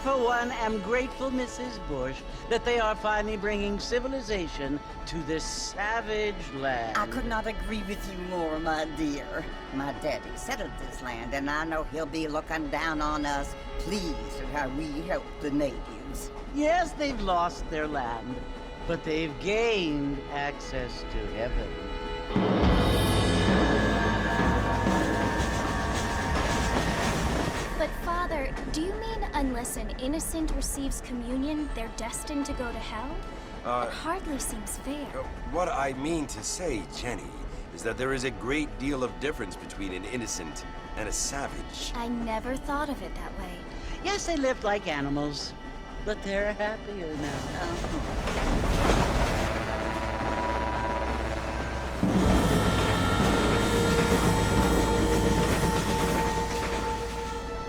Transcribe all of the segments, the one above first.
for one, am grateful, Mrs. Bush, that they are finally bringing civilization to this savage land. I could not agree with you more, my dear. My daddy settled this land, and I know he'll be looking down on us, pleased at how we help the natives. Yes, they've lost their land, but they've gained access to heaven. But Father, do you mean unless an innocent receives communion, they're destined to go to hell? It hardly seems fair. What I mean to say, Jenny, is that there is a great deal of difference between an innocent and a savage. I never thought of it that way. Yes, they lived like animals, but they're happier now.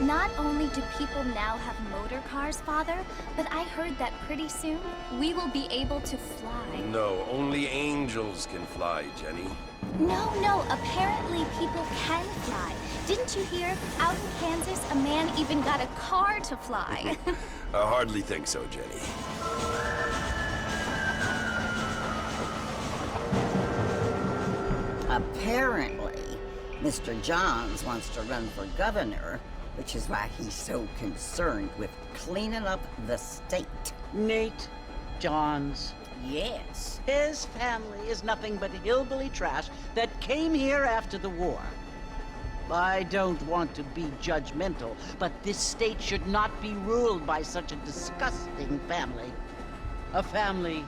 Not only do people now have motor cars, Father, but I heard that pretty soon we will be able to fly. No, only angels can fly, Jenny. No, apparently people can fly. Didn't you hear? Out in Kansas, a man even got a car to fly. I hardly think so, Jenny. Apparently, Mr. Johns wants to run for governor, which is why he's so concerned with cleaning up the state. Nate Johns. Yes. His family is nothing but hillbilly trash that came here after the war. I don't want to be judgmental, but this state should not be ruled by such a disgusting family. A family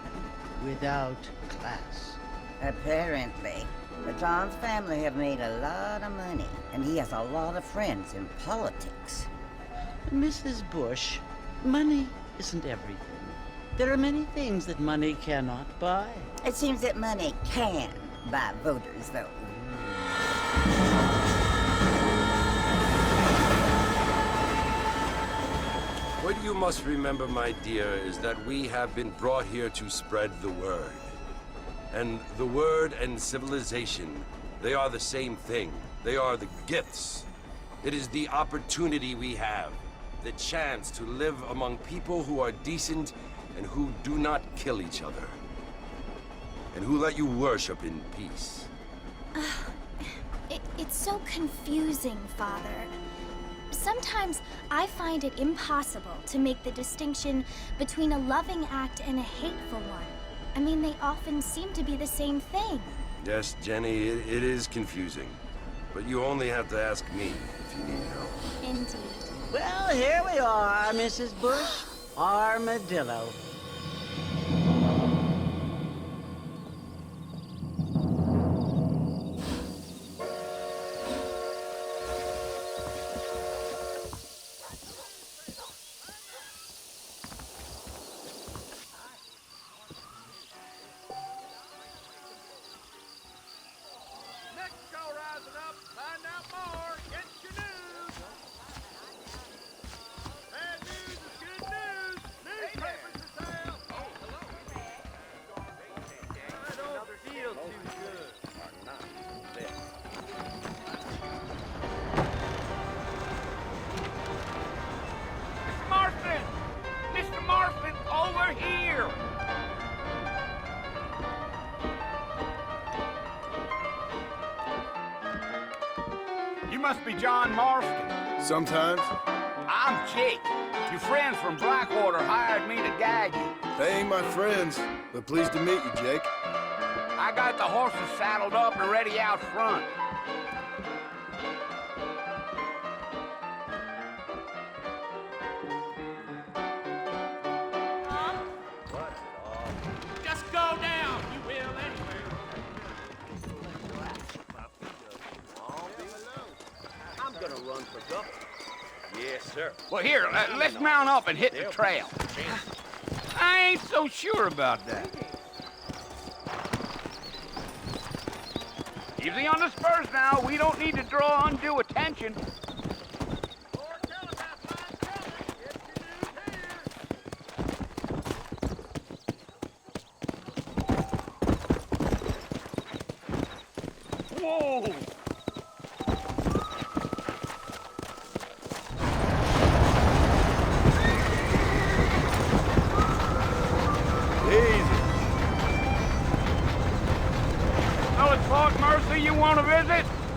without class. Apparently. The Johns family have made a lot of money, and he has a lot of friends in politics. Mrs. Bush, money isn't everything. There are many things that money cannot buy. It seems that money can buy voters, though. What you must remember, my dear, is that we have been brought here to spread the word. And the word and civilization, they are the same thing. They are the gifts. It is the opportunity we have, the chance to live among people who are decent and who do not kill each other, and who let you worship in peace. It's so confusing, Father. Sometimes I find it impossible to make the distinction between a loving act and a hateful one. I mean, they often seem to be the same thing. Yes, Jenny, it is confusing. But you only have to ask me if you need help. Indeed. Well, here we are, Mrs. Bush. Armadillo. You must be John Marston. Sometimes. I'm Jake. Your friends from Blackwater hired me to guide you. They ain't my friends, but pleased to meet you, Jake. I got the horses saddled up and ready out front. Just go down, you will anyway. I'm gonna run for governor. Yes, sir. Well, here, let's mount up and hit the trail. I ain't so sure about that. Easy on the spurs now. We don't need to draw undue attention. Whoa!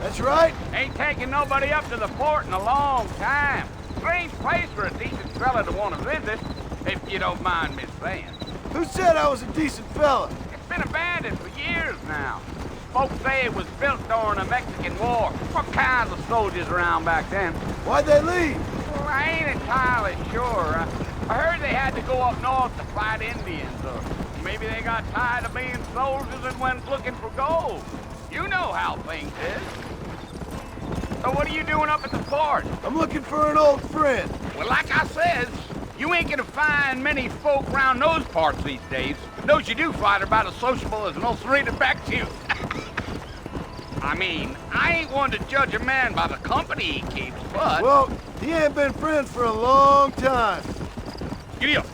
That's right. Ain't taking nobody up to the fort in a long time. Strange place for a decent fella to want to visit, if you don't mind me saying. Who said I was a decent fella? It's been abandoned for years now. Folks say it was built during the Mexican War. What kinds of soldiers around back then? Why'd they leave? Well, I ain't entirely sure. I heard they had to go up north to fight Indians, or maybe they got tired of being soldiers and went looking for gold. You know how things is. So what are you doing up at the fort? I'm looking for an old friend. Well, like I said, you ain't gonna find many folk around those parts these days. Those you do find are about as sociable as an ulcerated back tooth. I mean, I ain't one to judge a man by the company he keeps, but... Well, he ain't been friends for a long time. Giddy up.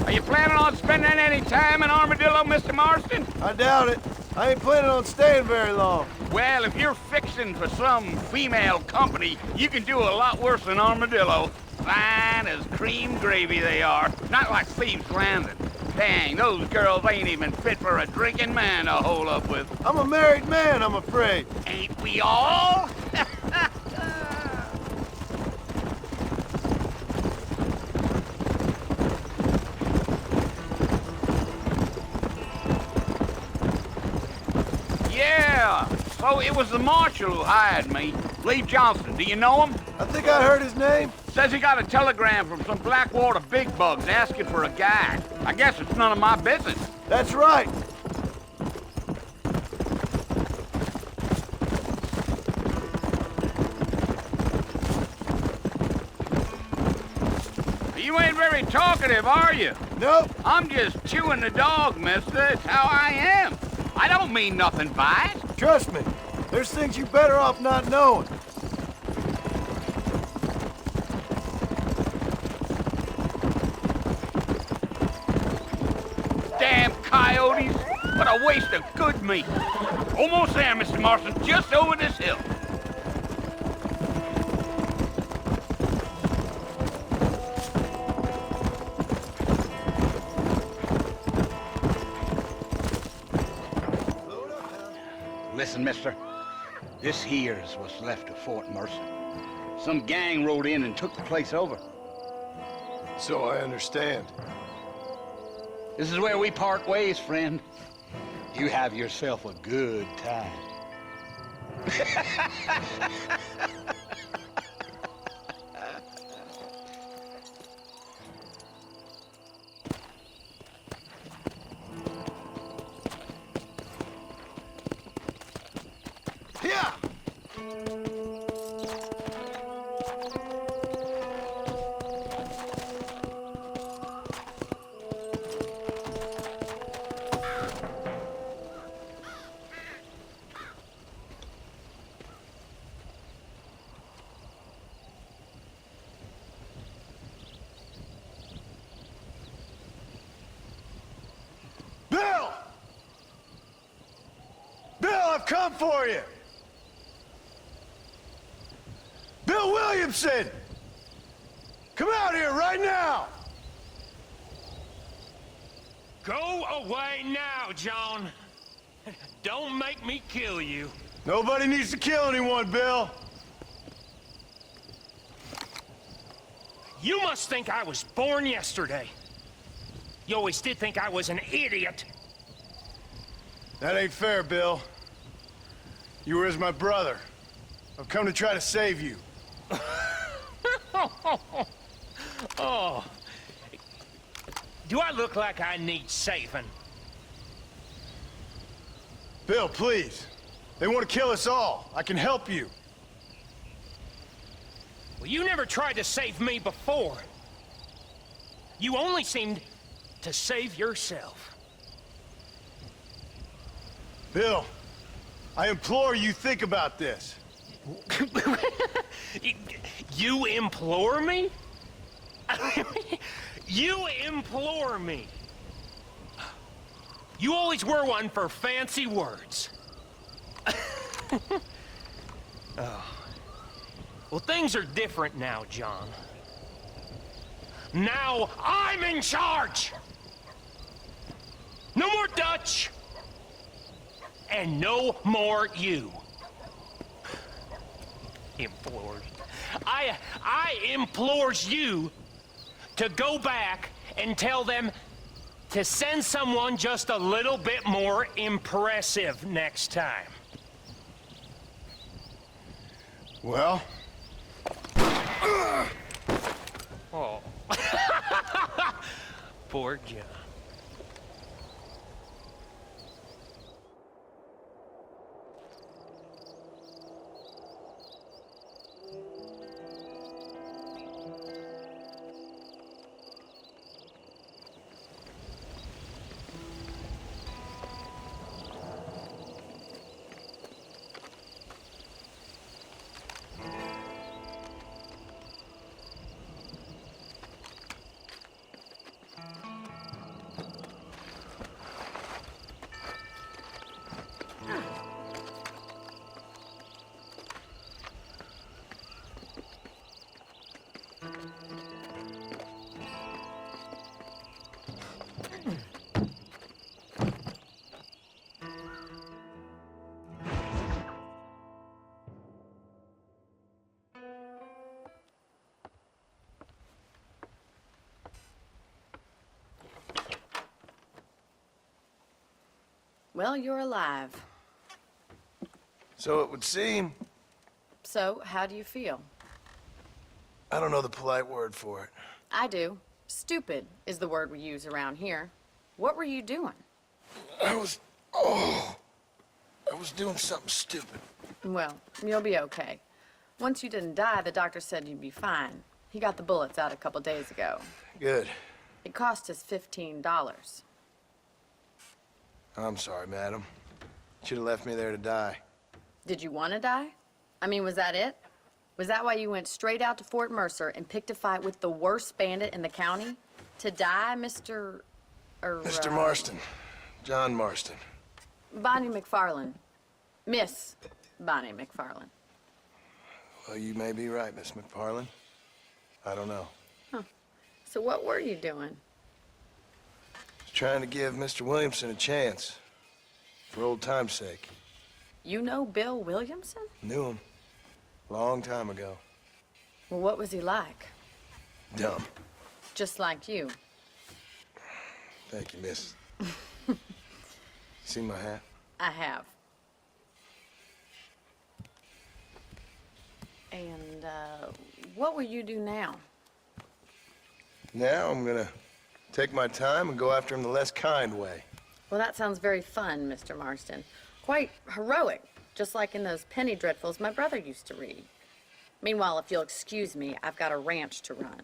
Are you planning on spending any time in Armadillo, Mr. Marston? I doubt it. I ain't planning on staying very long. Well, if you're fixing for some female company, you can do a lot worse than Armadillo. Fine as cream gravy they are. Not like Thieves' Landing. Dang, those girls ain't even fit for a drinking man to hole up with. I'm a married man, I'm afraid. Ain't we all? Yeah, so it was the marshal who hired me. Lee Johnson, do you know him? I think I heard his name. Says he got a telegram from some Blackwater big bugs asking for a guide. I guess it's none of my business. That's right. You ain't very talkative, are you? Nope. I'm just chewing the dog, mister. It's how I am. I don't mean nothing by it. Trust me. There's things you better off not knowing. Damn coyotes. What a waste of good meat. Almost there, Mr. Marston. Just over this hill. Listen, mister. This here's what's left of Fort Mercer. Some gang rode in and took the place over. So I understand. This is where we part ways, friend. You have yourself a good time. Yeah. Bill! Bill, I've come for you! Bill Williamson! Come out here right now! Go away now, John. Don't make me kill you. Nobody needs to kill anyone, Bill. You must think I was born yesterday. You always did think I was an idiot. That ain't fair, Bill. You were as my brother. I've come to try to save you. Oh. Do I look like I need saving? Bill, please. They want to kill us all. I can help you. Well, you never tried to save me before. You only seemed to save yourself. Bill, I implore you think about this. You implore me? You implore me. You always were one for fancy words. Oh. Well, things are different now, John. Now I'm in charge! No more Dutch! And no more you. Implores. I implores you to go back and tell them to send someone just a little bit more impressive next time. Well? Oh. Poor John. Well, you're alive. So it would seem. So, how do you feel? I don't know the polite word for it. I do. Stupid is the word we use around here. What were you doing? I was doing something stupid. Well, you'll be okay. Once you didn't die, the doctor said you'd be fine. He got the bullets out a couple days ago. Good. It cost us $15. I'm sorry, madam. Should have left me there to die. Did you want to die? I mean, was that it? Was that why you went straight out to Fort Mercer and picked a fight with the worst bandit in the county? To die, Mr. Mr. Marston. John Marston. Bonnie McFarlane. Miss Bonnie McFarlane. Well, you may be right, Miss McFarlane. I don't know. So what were you doing? Trying to give Mr. Williamson a chance. For old time's sake. You know Bill Williamson? Knew him. Long time ago. Well, what was he like? Dumb. Just like you. Thank you, miss. See my hat? I have. And, what will you do now? Now I'm gonna take my time and go after him the less kind way. Well, that sounds very fun, Mr. Marston. Quite heroic, just like in those penny dreadfuls my brother used to read. Meanwhile, if you'll excuse me, I've got a ranch to run.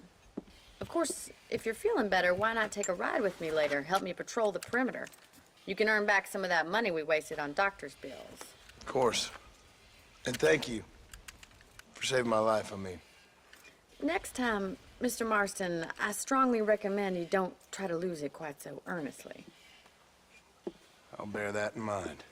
Of course, if you're feeling better, why not take a ride with me later? Help me patrol the perimeter. You can earn back some of that money we wasted on doctor's bills. Of course. And thank you for saving my life, I mean. Next time, Mr. Marston, I strongly recommend you don't try to lose it quite so earnestly. I'll bear that in mind.